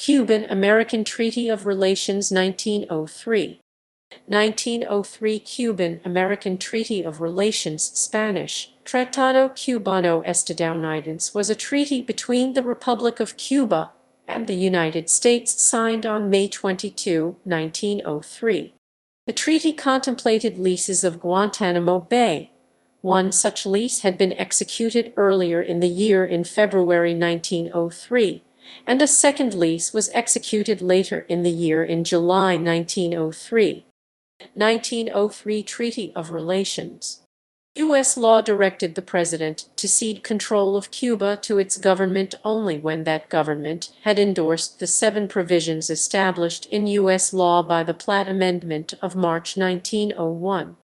Cuban-American Treaty of Relations 1903. 1903 Cuban-American Treaty of Relations Spanish, Tratado Cubano Estadounidense was a treaty between the Republic of Cuba and the United States signed on May 22, 1903. The treaty contemplated leases of Guantánamo Bay. One such lease had been executed earlier in the year in February 1903, and a second lease was executed later in the year in July 1903. 1903 Treaty of Relations. U.S. law directed the President to cede control of Cuba to its government only when that government had endorsed the 7 provisions established in U.S. law by the Platt Amendment of March 1901.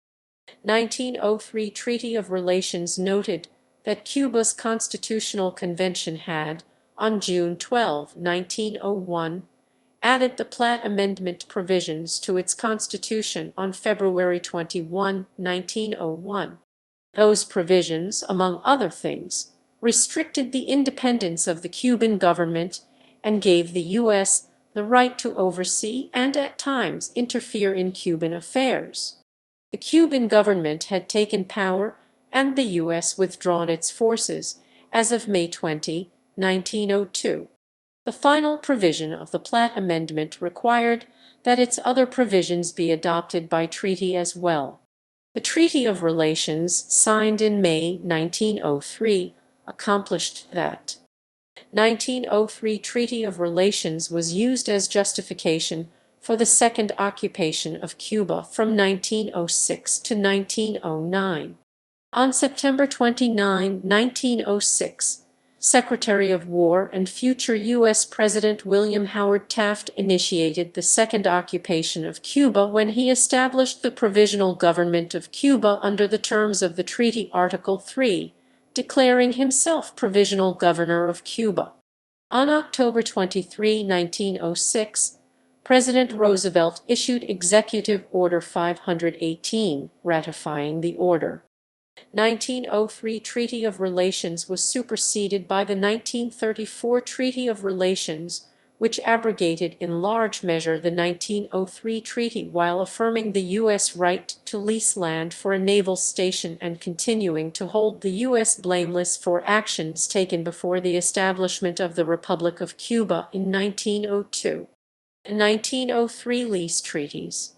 1903 Treaty of Relations noted that Cuba's Constitutional Convention had, on June 12, 1901, added the Platt Amendment provisions to its constitution on February 21, 1901. Those provisions, among other things, restricted the independence of the Cuban government and gave the U.S. the right to oversee and at times interfere in Cuban affairs. The Cuban government had taken power and the U.S. withdrawn its forces as of May 20, 1902. The final provision of the Platt Amendment required that its other provisions be adopted by treaty as well. The Treaty of Relations, signed in May 1903, accomplished that. 1903 Treaty of Relations was used as justification for the second occupation of Cuba from 1906 to 1909. On September 29, 1906, Secretary of War and future U.S. President William Howard Taft initiated the second occupation of Cuba when he established the Provisional Government of Cuba under the terms of the treaty Article 3, declaring himself Provisional Governor of Cuba. On October 23, 1906, President Roosevelt issued Executive Order 518, ratifying the order. 1903 Treaty of Relations was superseded by the 1934 Treaty of Relations, which abrogated in large measure the 1903 treaty while affirming the U.S. right to lease land for a naval station and continuing to hold the U.S. blameless for actions taken before the establishment of the Republic of Cuba in 1902. 1903 Lease Treaties.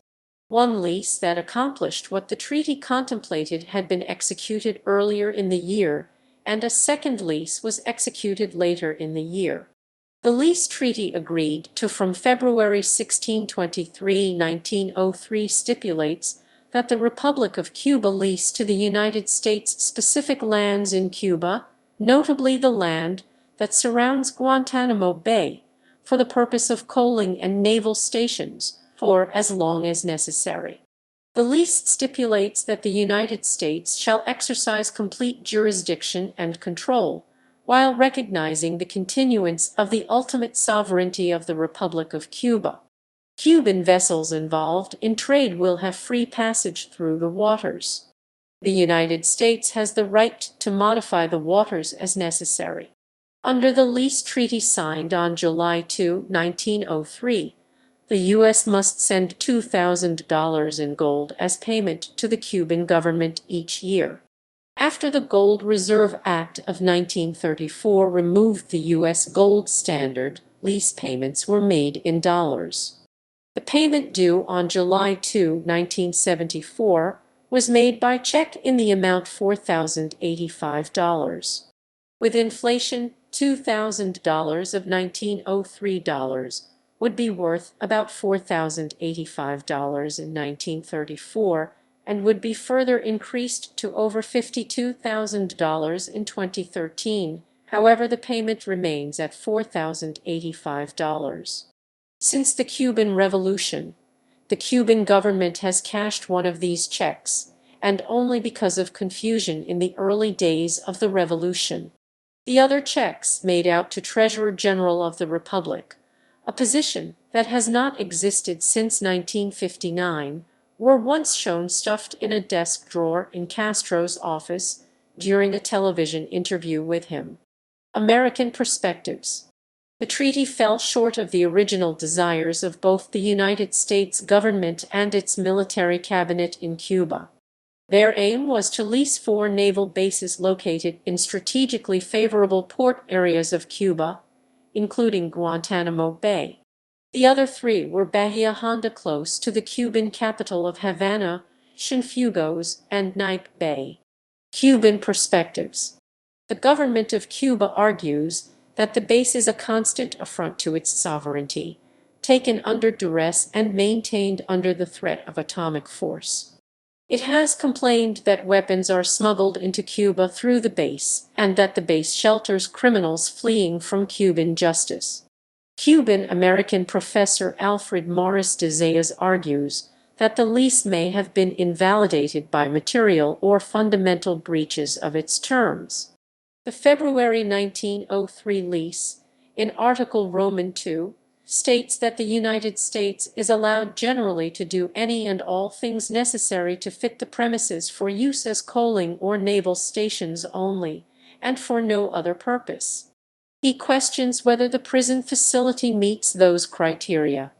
One lease that accomplished what the treaty contemplated had been executed earlier in the year, and a second lease was executed later in the year. The lease treaty agreed to from February 1623, 1903 stipulates that the Republic of Cuba lease to the United States specific lands in Cuba, notably the land that surrounds Guantánamo Bay, for the purpose of coaling and naval stations, for as long as necessary. The lease stipulates that the United States shall exercise complete jurisdiction and control, while recognizing the continuance of the ultimate sovereignty of the Republic of Cuba. Cuban vessels involved in trade will have free passage through the waters. The United States has the right to modify the waters as necessary. Under the lease treaty signed on July 2, 1903, the U.S. must send $2,000 in gold as payment to the Cuban government each year. After the Gold Reserve Act of 1934 removed the U.S. gold standard, lease payments were made in dollars. The payment due on July 2, 1974, was made by check in the amount $4,085. With inflation, $2,000 of 1903 dollars would be worth about $4,085 in 1934 and would be further increased to over $52,000 in 2013. However, the payment remains at $4,085. Since the Cuban Revolution, the Cuban government has cashed one of these checks, and only because of confusion in the early days of the revolution. The other checks made out to Treasurer General of the Republic, a position that has not existed since 1959, were once shown stuffed in a desk drawer in Castro's office during a television interview with him. American Perspectives. The treaty fell short of the original desires of both the United States government and its military cabinet in Cuba. Their aim was to lease 4 naval bases located in strategically favorable port areas of Cuba, including Guantánamo Bay. The other 3 were Bahia Honda close to the Cuban capital of Havana, Cienfuegos, and Naip Bay. Cuban perspectives. The government of Cuba argues that the base is a constant affront to its sovereignty, taken under duress and maintained under the threat of atomic force. It has complained that weapons are smuggled into Cuba through the base, and that the base shelters criminals fleeing from Cuban justice. Cuban-American professor Alfred Morris de Zayas argues that the lease may have been invalidated by material or fundamental breaches of its terms. The February 1903 lease, in Article Roman II, states that the United States is allowed generally to do any and all things necessary to fit the premises for use as coaling or naval stations only, and for no other purpose. He questions whether the prison facility meets those criteria.